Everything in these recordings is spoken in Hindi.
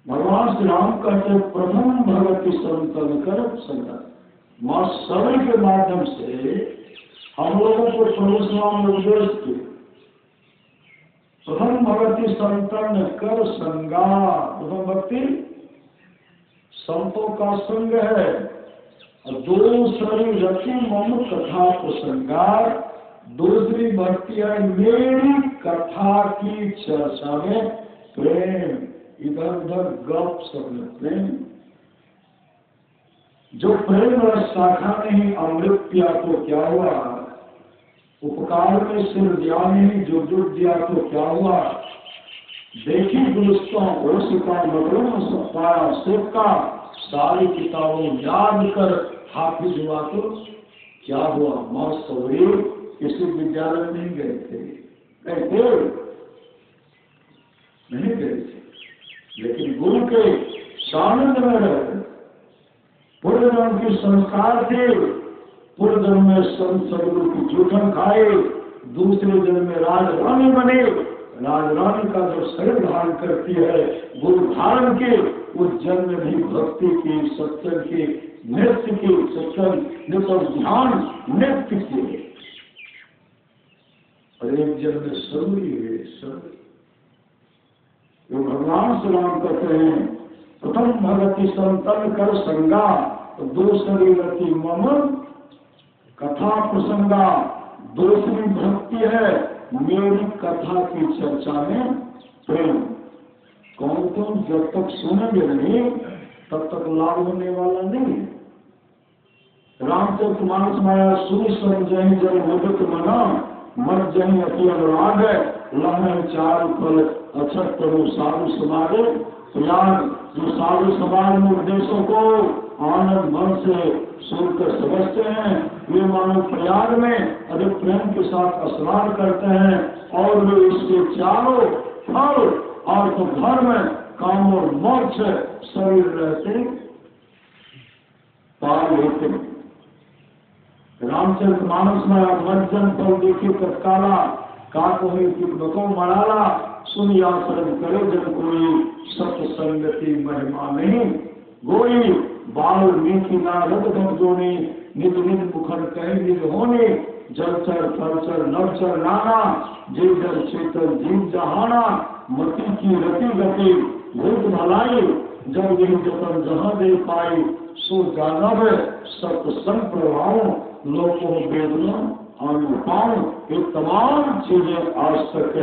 भगवान श्री राम कहते प्रथम भगवती संतन कर संगत। मां सभी के माध्यम से हम लोगों को प्रभु स्वामी उपदेश किए। प्रथम भगवती संतन कर संगा। प्रथम भक्ति संतों का संग है। और दूसरी रति मम कथा प्रसंगार। दूसरी भक्ति है मेरी कथा की चर्चा में प्रेम। इधर उधर गप सब में प्रेम। जो प्रेम रस शाखा नहीं अमृत पिया तो क्या हुआ। उपकार में सिर दिया नहीं जो दुख दिया तो क्या हुआ। देखी गुलस्तों ओसिका मगरों सब पाया सेवका। सारी किताबों याद कर हाफिज हुआ तो क्या हुआ। मां सवरी किसी विद्यालय नहीं गए थे, नहीं गए थे, लेकिन गुरु के सानिध में रहे। पूर्व जन्म के संस्कार थे। पूर्व जन्म में संत सदगुरु की जूठन खाए। दूसरे जन्म में राजरानी बने। राजरानी का जो शरीर धारण करती है गुरु धारण के, उस जन्म में भी भक्ति की, सत्संग की, नृत्य की, सत्संग ध्यान नृत्य की। और एक जन्म में सभी है सभी। जो भगवान श्री राम कहते हैं प्रथम भगवती संतन कर संगा। दूसरी रति मम कथा प्रसंगा। दूसरी भक्ति है मेरी कथा की चर्चा में प्रेम। कौन तुम जब तक सुनेंगे नहीं तब तक लाभ होने वाला नहीं है। रामचरित मानस माया सुनि समझहि जन मुदित मना। मत जहि अति अनुराग लहन चारु फल अक्षत प्रभु साधु समागे। यार जो साधु समाज में उपदेशों को आनंद मन से सुनकर समझते हैं, वे मानो प्रयाग में अधिक प्रेम के साथ स्नान करते हैं और वे इसके चारों फल और तो धर्म काम और मोक्ष शरीर रहते पार लेते। रामचरित मानस में मज्जन फल देखिए तत्काला। का कोई बको मराला सुनिया शरण करे जब कोई सत्संगति महिमा नहीं। गोई बाल मीठी नारद जोने निज निज मुखर कहे निज होने। जलचर फलचर नवचर नाना जय जल चेतन जीव जहाना। मति की रति गति भूत भलाई जब यही जतन जहां दे पाई। सो जानव सत्संग प्रभाव लोगों वेदना अनुपाव। ये तमाम चीजें आज तक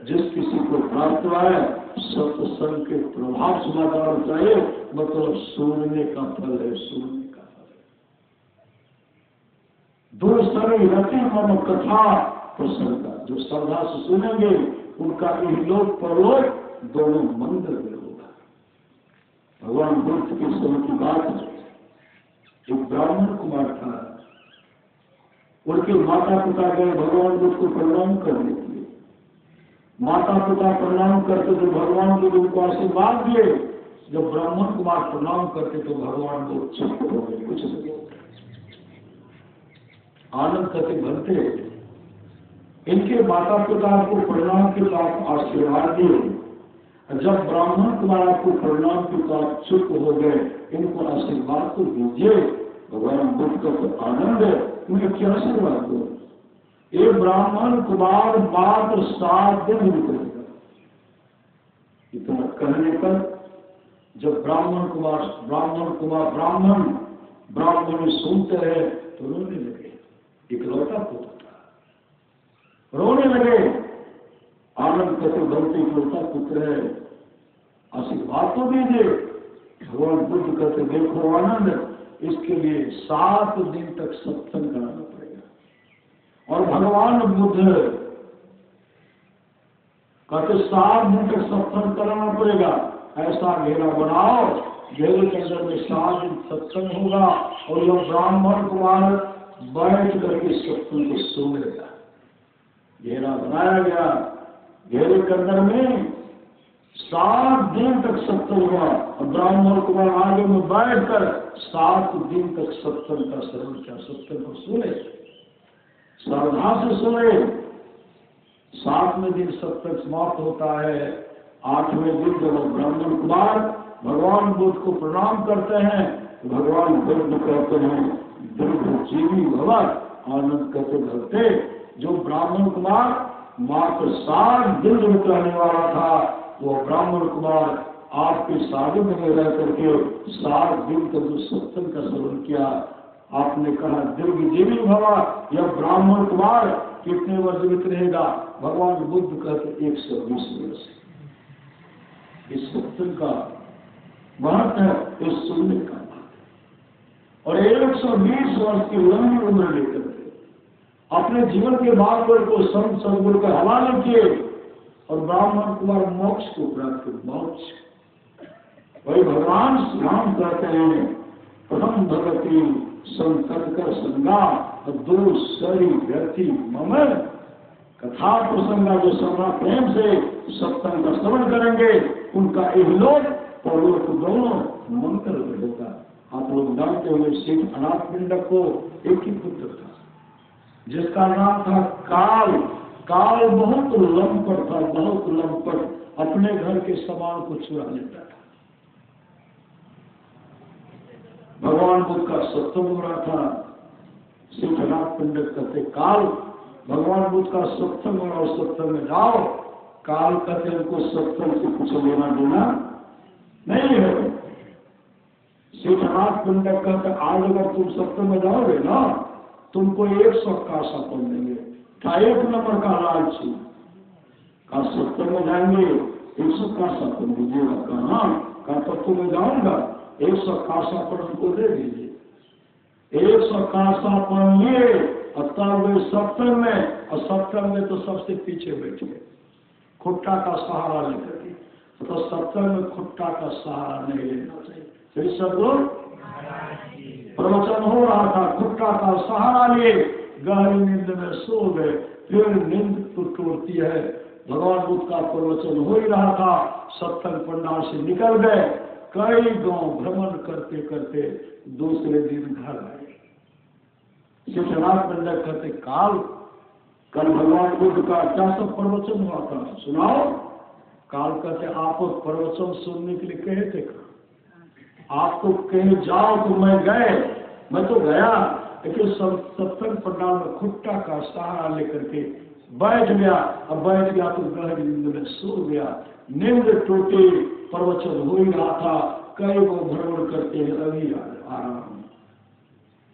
जिस किसी को प्राप्त हुआ है सत्संग के प्रभाव समाचार चाहिए। मतलब सुनने का फल है, सुनने का फल है। दूसरी रति मम कथा प्रसंग। जो श्रद्धा से सुनेंगे उनका इहलोक परलोक दोनों मंदिर में होगा। भगवान बुद्ध के समय की बात है। एक ब्राह्मण कुमार था। उनके माता पिता गए भगवान बुद्ध को प्रणाम करने के लिए। माता पिता प्रणाम करते तो भगवान बुद्ध उनको आशीर्वाद दिए। जब ब्राह्मण कुमार प्रणाम करते तो भगवान बुद्ध चुप हो गए, कुछ नहीं बोलते। आनंद करके भरते इनके माता पिता को प्रणाम के साथ आशीर्वाद दिए। जब ब्राह्मण कुमार को प्रणाम के साथ चुप हो गए, इनको आशीर्वाद तो दीजिए। भगवान बुद्ध का तो आनंद है, उन्हें क्या आशीर्वाद दो। ये ब्राह्मण कुमार मात्र 7 दिन निकलेगा। इतना कहने पर जब ब्राह्मण सुनते हैं तो रोने लगे। इकलौता पुत्र था, रोने लगे। आनंद करके बहुत इकलौता पुत्र है, आशीर्वाद तो दीजिए। भगवान बुद्ध कहते देखो आनंद, इसके लिए 7 दिन तक सत्संग कराना पड़ेगा। और भगवान बुद्ध कहते 7 दिन तक सत्संग कराना पड़ेगा। ऐसा घेरा बनाओ, घेरे के अंदर में 7 दिन सत्संग होगा और यह ब्राह्मण कुमार बैठ करके सत्संग को सुनेगा। घेरा बनाया गया, घेरे के अंदर में 7 दिन तक सत्संग हुआ। ब्राह्मण कुमार आगे में बैठकर 7 दिन तक सत्संग का श्रवण किया। सत्संग को सुने, श्रद्धा से सुने। 7वें दिन सत्संग समाप्त होता है। 8वें दिन जब ब्राह्मण कुमार भगवान बुद्ध को प्रणाम करते हैं। भगवान बुद्ध कहते हैं दीर्घजीवी भव, आनंद कहते भरते। जो ब्राह्मण कुमार मात्र 7 दिन रहने वाला था, वो ब्राह्मण कुमार आपके सानिध्य में रह करके 7 दिन तक जो सत्संग का श्रवण किया, आपने कहा दीर्घजीवी भव। यह ब्राह्मण कुमार कितने वर्ष जीवित रहेगा? भगवान बुद्ध कहते 120 वर्ष। इस सत्संग का महत्व है, इस सुनने का महत्व। और 120 वर्ष की लंबी उम्र लेकर के अपने जीवन के मार्ग को संत सदगुरु के हवाले किए और ब्राह्मण कुमार मोक्ष को प्राप्त किए। मोक्ष वही भगवान श्री राम कहते हैं प्रथम भगवती संतर्क संगा दूसरी व्यक्ति मम। कथा प्रसंगा जो सर्वा प्रेम से सत्संग का श्रवण करेंगे, उनका इहलोक परलोक दोनों मंगल रहेगा। आप लोग जानते हुए सिख अनाथ पिंडक को एक ही पुत्र था, जिसका नाम था काल। काल बहुत लंपट था, बहुत लंपट, अपने घर के सामान को चुरा लेता था। भगवान बुद्ध का सत्संग हो रहा था, सिख अनाथ पिंडक कहते काल भगवान बुद्ध का सत्संग हो रहा, और सत्संग में जाओ। काल कहते उनको सत्संग से कुछ लेना देना नहीं है। सिख अनाथ पिंडक कहते आज अगर तुम सत्संग में जाओगे ना, तुमको 100 कासा पढ़ देंगे। क्या 1 नंबर का लालची का सत्संग में जाएंगे 100 कासा पढ़ दीजिएगा। कहा का तत्व में जाऊंगा 100 कासा पढ़ उनको दे दीजिए। 100 कासा पढ़ लिए और तब वे सत्संग में, और सत्संग में तो सबसे पीछे बैठे खुट्टा का सहारा लेकर के। तो सत्संग में खुट्टा का सहारा नहीं लेना चाहिए। फिर सदगुरु प्रवचन हो रहा था, खुट्टा का सहारा लिए गहरी नींद में सो गए। फिर नींद तो टूटती है। भगवान बुद्ध का प्रवचन हो ही रहा था, सत्संग पंडाल से निकल गए। कई गांव भ्रमण करते करते दूसरे दिन घर आए। शिक्षणार्थ पंडित कहते काल कल भगवान बुद्ध का क्या सब प्रवचन हुआ था, सुनाओ। काल कहते आप प्रवचन सुनने के लिए कहे थे, आप तो कहीं जाओ तो मैं गए, मैं तो गया, लेकिन सत्संग पंडाल में खुट्टा का सहारा लेकर के बैठ गया। अब बैठ गया तो गहरी नींद में सो गया। नींद टूटी, प्रवचन हो ही रहा था, कई को भ्रमण करते हैं, अभी आराम।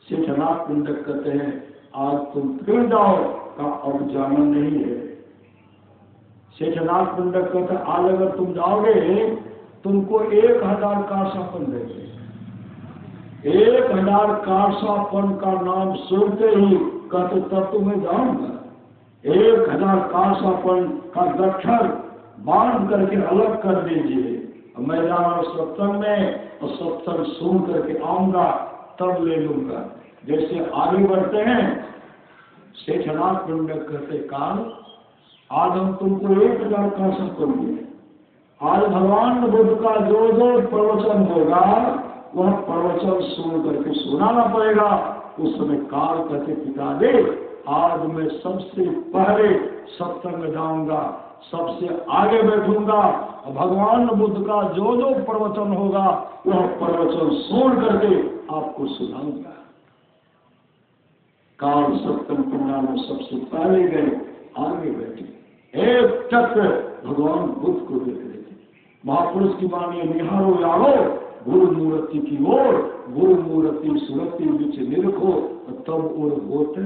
शेषनाथ पिंडक कहते हैं आज तुम फिर जाओ, का अब जाना नहीं है। शेषनाथ पिंडक कहते हैं आज अगर तुम जाओगे तुमको 1000 कासापन देंगे। 1000 कासापन का नाम सुनते ही कहते तब तो मैं जाऊंगा। 1000 कासापन का गट्ठर बांध करके अलग कर दीजिए, मैं जा रहा हूँ सत्संग में, और सत्संग सुन करके आऊंगा तब ले लूंगा। जैसे आगे बढ़ते हैं, शेषनाथ पिंडक कहते काल आज हम तुमको 1000 कासापन दिए। आज भगवान बुद्ध का जो जो प्रवचन होगा वह प्रवचन सुन करके सुनाना पड़ेगा। उस समय काल कहते पितादे आज मैं सबसे पहले सत्संग में जाऊंगा, सबसे आगे बैठूंगा, और भगवान बुद्ध का जो जो प्रवचन होगा वह प्रवचन सुन करके आपको सुनाऊंगा। काल सत्संग पंडाल में सबसे पहले गए, आगे बैठे, एक चक्र भगवान बुद्ध को देख रहे थे। महापुरुष की वाणी निहारो यारो गुरु मूर्ति की ओर, गुरु मूर्ति सुरति बीच निरखो तब और होते।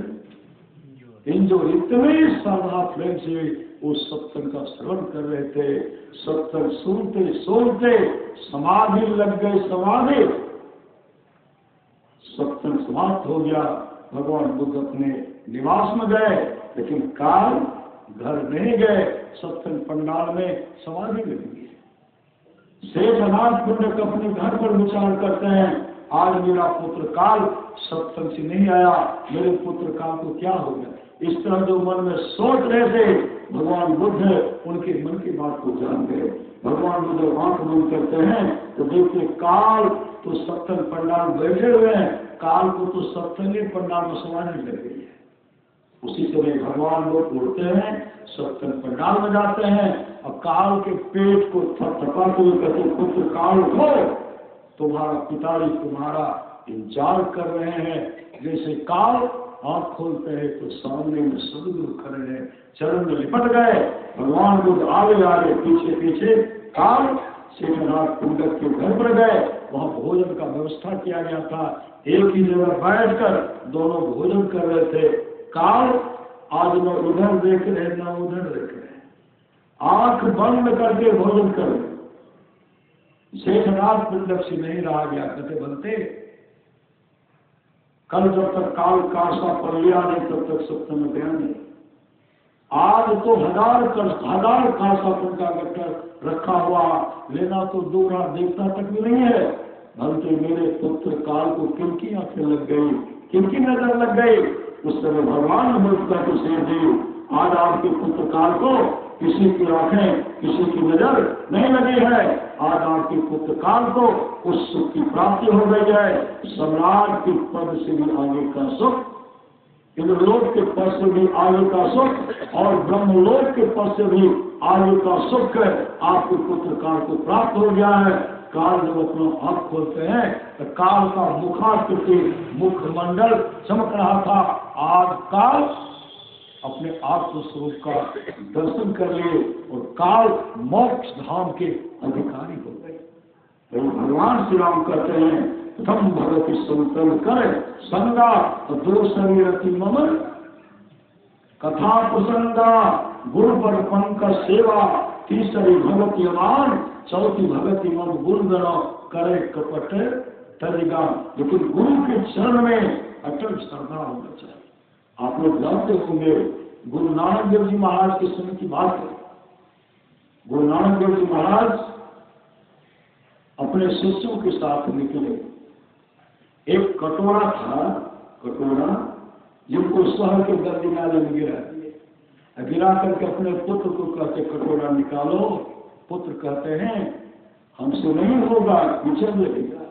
इन जो इतने श्रद्धा प्रेम से वो सत्संग का श्रवण कर रहे थे, सत्संग सुनते सुनते समाधि लग गए। समाधि सत्संग समाप्त हो गया। भगवान बुद्ध अपने निवास में गए, लेकिन काल घर नहीं गए, सत्संग पंडाल में समाधि लगी। शेषनाथ पिंडक अपने घर पर विचार करते हैं आज मेरा पुत्र काल सत्संग से नहीं आया, मेरे पुत्र काल को क्या हो गया। इस तरह जो मन में सोच रहे थे, भगवान बुद्ध उनके मन की बात को जान गए। भगवान बुद्ध आंख बंद करते हैं तो देखते काल तो सत्संग पंडाल बैठे हुए हैं, काल को तो सत्संग पंडाल में समाधि लग गई है। उसी समय भगवान लोग उड़ते हैं सत्संग पंडाल में जाते हैं और काल के पेट को थपथपाते हुए कहते, पुत्र काल उठो, तुम्हारा पिताजी तुम्हारा इंतजार कर रहे हैं। जैसे काल आंख खोलते हैं तो सामने में सदगुरु खड़े हैं, चरण में लिपट गए। भगवान बुद्ध आगे आगे पीछे पीछे काल शेखरनाथ पंडित के घर पर गए। वहां भोजन का व्यवस्था किया गया था। एक ही जगह बैठकर दोनों भोजन कर रहे थे। काल आज न उधर देख रहे न उधर देख रहे, आंख बंद करके भोजन कर रहे। शेखरनाथ पंडित से नहीं रहा गया, कहते बनते कल जब तक काल काशा पर लिया नहीं तब तक सत्य में गया नहीं। आज तो हजार काशापन का गट्टर रखा हुआ, लेना तो दूर देखता तक भी नहीं है। भलते मेरे पुत्र काल को किनकी आंखें लग गई, किनकी नजर लग गई। उस समय भगवान ने बोलता तो शेर जी, आज आपके पुत्र काल को किसी की आंखें किसी की नजर नहीं लगी है। आज आपके पुत्र काल को उस सुख की प्राप्ति हो गई है, सम्राट के पद से भी आगे का सुख, इंद्रलोक के पद से भी आगे का सुख और ब्रह्मलोक के पद से भी आगे का सुख आपके पुत्र काल को प्राप्त हो गया है। काल जब अपना आंख खोलते हैं तो काल का मुखाकृति मुखमंडल चमक रहा था। आज काल अपने आत्म स्वरूप का दर्शन कर लिए और काल मोक्ष धाम के अधिकारी हो गए। तो भगवान श्री राम कहते हैं, प्रथम भगवती संतन करे संगा तो दो शरीरति ममन कथा प्रसंगा गुरु पर पंकज सेवा, तीसरी भगवती अमान, चौथी भगवती मम गुरुगण करे कपट तरिगा। लेकिन गुरु के चरण में अटल श्रद्धा होना चाहिए। आप लोग जानते होंगे गुरु नानक देव जी महाराज के समय की बात है। गुरु नानक देव जी महाराज अपने शिष्यों के साथ निकले। एक कटोरा था, कटोरा जिनको शहर के गंदी नाले में गिरा दिए। गिरा करके अपने पुत्र को कहते कटोरा निकालो। पुत्र कहते हैं हमसे नहीं होगा, पीछे लगेगा।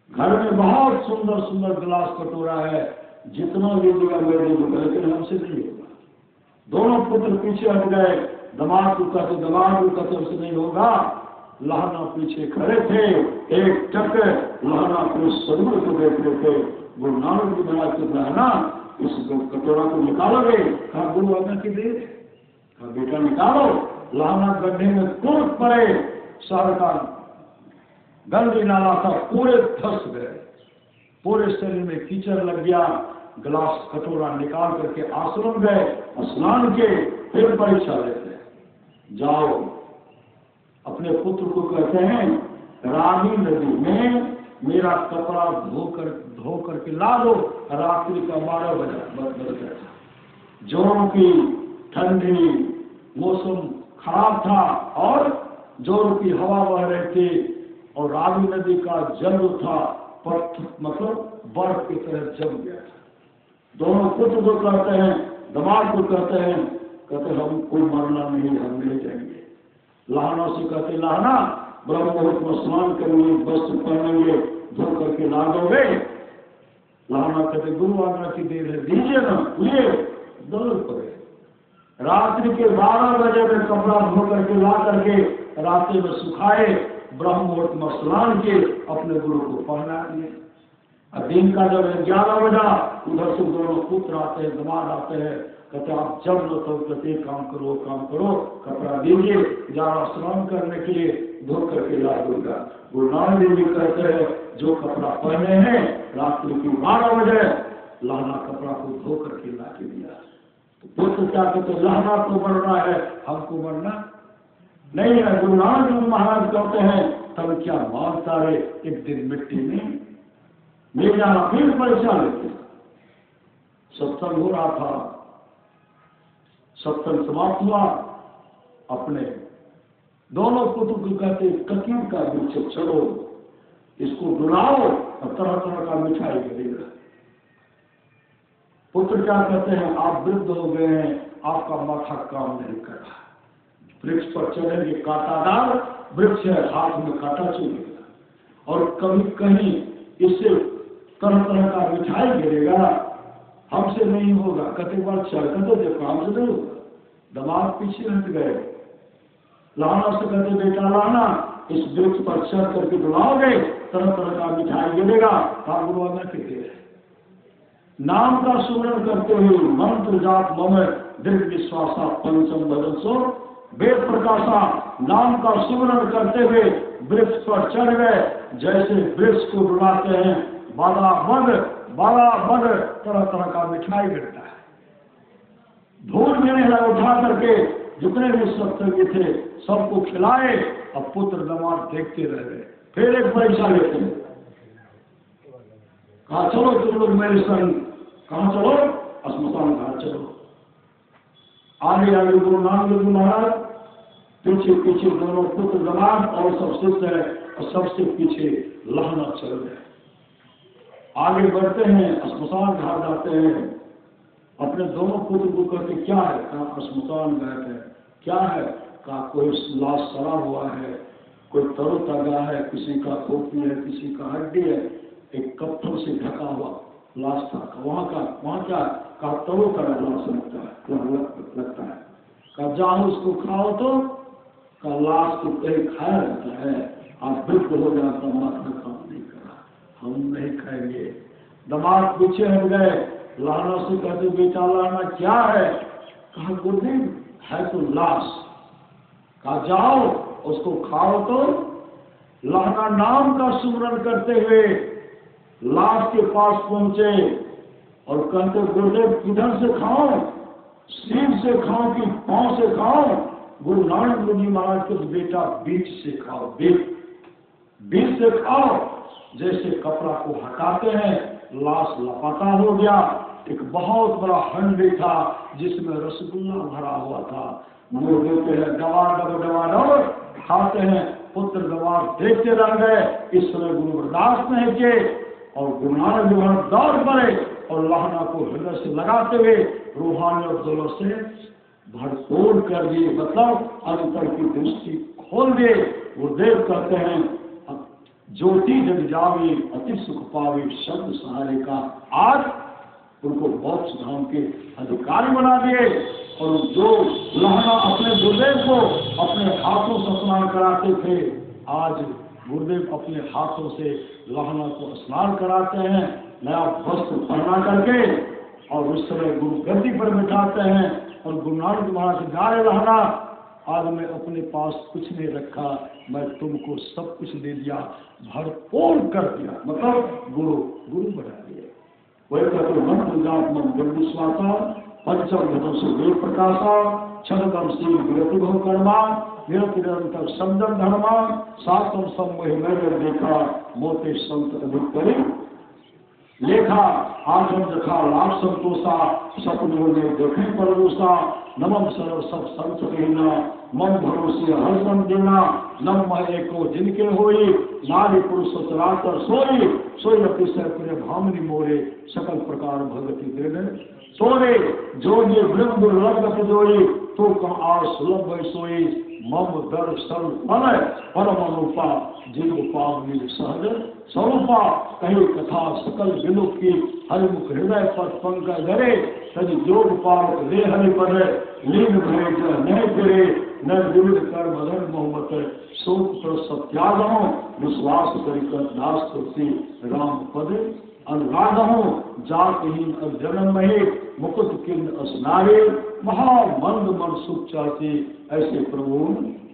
घर में बहुत सुंदर सुंदर गिलास कटोरा है, जितना लीजिएगा ले लीजिएगा, लेकिन हमसे नहीं होगा। दोनों पुत्र पीछे हट गए। दामाद को कहते हमसे नहीं होगा। लहना पीछे खड़े थे, एक टक लहना अपने सदगुरु को देख रहे थे। गुरु नानक जी महाराज को लहना इस कटोरा को निकालोगे? कहा गुरु आज्ञा की देर। कहा बेटा निकालो। लहना गड्ढे में कूद पड़े। शहर का गंदी नाला था, पूरे धस गए, पूरे शरीर में कीचड़ लग गया। गिलास कटोरा निकाल करके आश्रम गए, स्नान के, फिर परीक्षा लेते। जाओ अपने पुत्र को कहते हैं रावी नदी में मेरा कपड़ा धो करके ला दो। रात्रि का 12 बजे जोरों की ठंडी, मौसम खराब था और जोरों की हवा बह रही थी और रावी नदी का जल था मतलब बर्फ की तरह जम गया था। दोनों पुत्र को कहते हैं, दामाद को कहते हमको मरना नहीं, हम ले जाएंगे। लहना से कहते लहना ब्रह्म मुहूर्त में स्नान करेंगे, वस्त्र पहनेंगे, धो करके ला दोगे? लहना कहते गुरु आज्ञा की देर है, दीजिए ना, लिए दौड़ पड़े। रात्रि के 12 बजे में कपड़ा धो करके ला करके रात्रि में सुखाए, ब्रह्म मुहूर्त में स्नान किए, अपने गुरु को पहना दिए। दिन का जब 11 बजा, उधर से दोनों पुत्र आते हैं, दामाद आते हैं, कहते आप जब लो तो कहते काम करो, कपड़ा दीजिए, जा स्नान करने के लिए, धो करके ला दूंगा। गुरु नानक देव जी कहते हैं जो कपड़ा पहने हैं रात्रि की 12 बजे लहना कपड़ा को धो करके ला के दिया। तो पुत्र क्या कहते लहना को मरना है, हमको मरना नहीं है। गुरु नानक देव महाराज कहते हैं तब क्या मानता है, एक दिन मिट्टी में ले जाना, फिर परीक्षा लेते। सत्संग हो रहा था, सत्संग समाप्त हुआ। अपने दोनों पुत्र को कहते ककीर का वृक्ष चढ़ो, इसको डुलाओ और तरह तरह का मिठाई मिलेगा। पुत्र क्या कहते हैं आप वृद्ध हो गए हैं, आपका माथा काम नहीं कर रहा। वृक्ष पर चढ़ेंगे, कांटादार वृक्ष है, हाथ में कांटा चुभेगा और कभी कहीं इससे तरह तरह का मिठाई गिरेगा, हमसे नहीं होगा। कहते बार चढ़कर तो देखो हमसे नहीं होगा। दामाद पीछे हट गए। लाना से कहते बेटा लाना, इस वृक्ष पर चढ़ करके बुलाओगे, तरह तरह का मिठाई मिलेगा। गुरु आज्ञा कहते हैं नाम का सुमरण करते हुए मंत्र जाप मम दृढ़ विश्वासा पंचम भजन सो वेद प्रकाशा। नाम का सुमरण करते हुए वृक्ष पर चढ़ गए, जैसे वृक्ष को बुलाते हैं बाला बद तरह तरह का मिठाई मिलता है। धूल मिलने लगा, उठा करके जितने भी सत्संगी थे सबको खिलाए। अब पुत्र दामाद देखते रह गए। फिर एक परीक्षा लेते हैं, कहा चलो तुम लोग मेरे संग। कहाँ चलो? श्मशान घाट चलो। आगे आगे गुरु नानक देव महाराज, पीछे पीछे दोनों पुत्र दामाद और सब शिष्य है, और सबसे पीछे लहना चल गए। आगे बढ़ते हैं, श्मशान घाट जाते हैं। अपने दोनों पुत्र को कहते क्या है? कहा श्मशान घाट है। क्या है? कहा कोई लाश सड़ा हुआ है, कोई तरोताजा है, किसी का खोपड़ी है, किसी का हड्डी है, एक कपड़ों से ढका हुआ लाश था। वहाँ क्या? कहा तरो का लाश लगता है। कहा जाओ उसको खाओ तो? कहा लाश को कहीं खाया जाता है, आप बिल्कुल हो जाता माथा काम नहीं करा, हम नहीं खाएंगे। दामाद पीछे हट गए। लाना से कहते बेटा लाना क्या है? कहा गुरुदेव है तो लाश। कहा जाओ उसको खाओ तो? लाना नाम का सुमरण करते हुए लाश के पास पहुंचे और कहते गुरुदेव किधर से खाओ? सिर से खाओ कि पांव से खाओ? गुरु नानक देव जी महाराज के बेटा बीच से खाओ, बीच से खाओ। जैसे कपड़ा को हटाते हैं, लाश लापता हो गया। एक बहुत बड़ा हंडी था जिसमें रसगुल्ला भरा हुआ था। मुंह देते हैं, दबा खाते हैं। पुत्र दबाव देखते रह गए। इस समय गुरु बर्दाश्त नहीं किए और गुरु नानक देव महाराज दौड़ पड़े और लाहना को हृदय से लगाते हुए रूहानी और दौलत से भरपूर कर दिए, मतलब अंतर की दृष्टि खोल दिए। गुरुदेव कहते हैं ज्योति जग जावे अति सुख पावे शब्द सहारे का। आज उनको मोक्ष धाम के अधिकारी बना दिए। और जो लहना अपने गुरुदेव को अपने हाथों से स्नान कराते थे, आज गुरुदेव अपने हाथों से लहना को स्नान कराते हैं, नया वस्त्र पहना करके, और उस समय गुरु गद्दी पर बिठाते हैं। और गुरु नानक महाराज गाय लहना, आज मैं अपने पास कुछ नहीं रखा, मैं तुमको सब कुछ दे दिया, भरपूर कर दिया, मतलब गुरु बना दिए। वही कहते मंत्र जाप मन विश्वासा पंचम घटों से वेद प्रकाशा छदम शील विरति बहु कर्मा निरति निरंतर समझन धर्मा सातम सम मैंने देखा मोते संत अधिक करे लेखा आठम जखा लाभ संतोषा सपनों में देखे परदोषा नमम सर्व सब संत कहना मम भरोसे हर्षम देना नम मह एको जिनके होई नारी पुरुष सचराचर सोई सोई अतिशय प्रिय भामनी मोरे सकल प्रकार भगति दे सोरे जो ये ब्रह्म दुर्लभ जोई तो कम आर सुलभ भय सोई मम दर सर्व फल परम अनुपा जीव पावनी सहज स्वरूपा कही कथा सकल विलुप की हरिमुख हृदय पर पंकज धरे सज जोग पावक रे हरि पद लीन भय न फिरे न विविध कर मदन मोहम्मत शोक पर सत्यागो विश्वास करिकर दास तुलसी राम पद अनुरागो जातहीन जन्म महे मुकुट किन्न असनारे महामंद मन सुख चाहते ऐसे प्रभु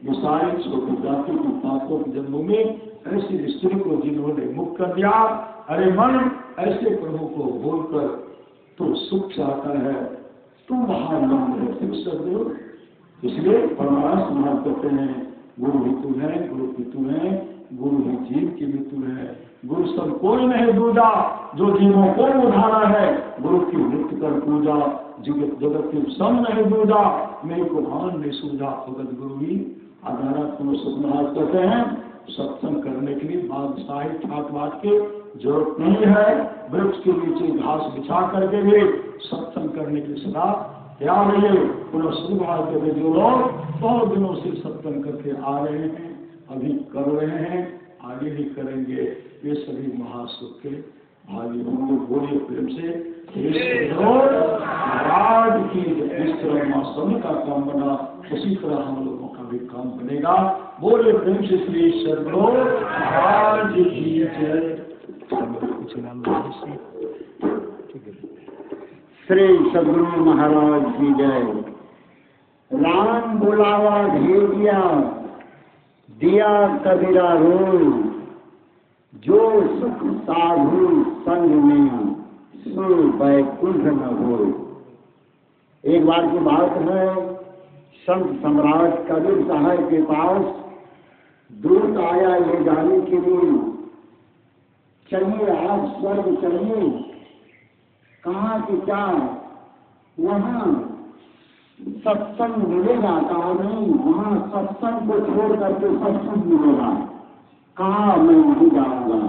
विसारे छोटी जाति की पापों के जन्मों में ऐसी स्त्री को जिन्होंने मुक्त कर दिया। अरे मन ऐसे प्रभु को बोलकर तो सुख चाहता है, तू महामंद है, ठीक सदगुरु। इसलिए परमार्थ महाराज कहते हैं गुरु ही तू है, गुरु की तू है, गुरु ही जीव की भी तू है। गुरु सब कोई नहीं दूजा जो जीवों को उधारा है, गुरु की नित्य कर पूजा जगत की सब नहीं दूजा मेरे को भान नहीं सूझा भगत गुरु ही आधारा पुरुष महाराज कहते हैं। सत्संग करने के लिए बादशाही ठाट बाट के जरूरत नहीं है, वृक्ष के नीचे घास बिछा करके भी सत्संग करने के लिए सदा तैयार रहिए। पुनः सुधार के जो लोग बहुत दिनों से सत्संग करके आ रहे हैं, अभी कर रहे हैं, आगे भी करेंगे, ये सभी महासुख के आज हम लोग बोले प्रेम से महाराज की जिस तरह माँ समय का काम बना उसी तरह हम लोगों का भी काम बनेगा। बोले प्रेम से श्री सद्गुरु महाराज की जय। श्री सद्गुरु महाराज की जय। राम बुलावा भेजिया दिया कबीरा रोल, जो सुख साधु संग में सो बैकुंठ न हो। एक बार की बात है, संत सम्राट कबीर साहब के पास दूत आया ये जाने के लिए, चलिए आज स्वर्ग चलिए। कहाँ कि क्या वहाँ सत्संग मिलेगा? कहा नहीं, वहाँ सत्संग को छोड़ करके सब कुछ मिलेगा। कहा मैं नहीं जाऊंगा।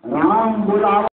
राम बुलावा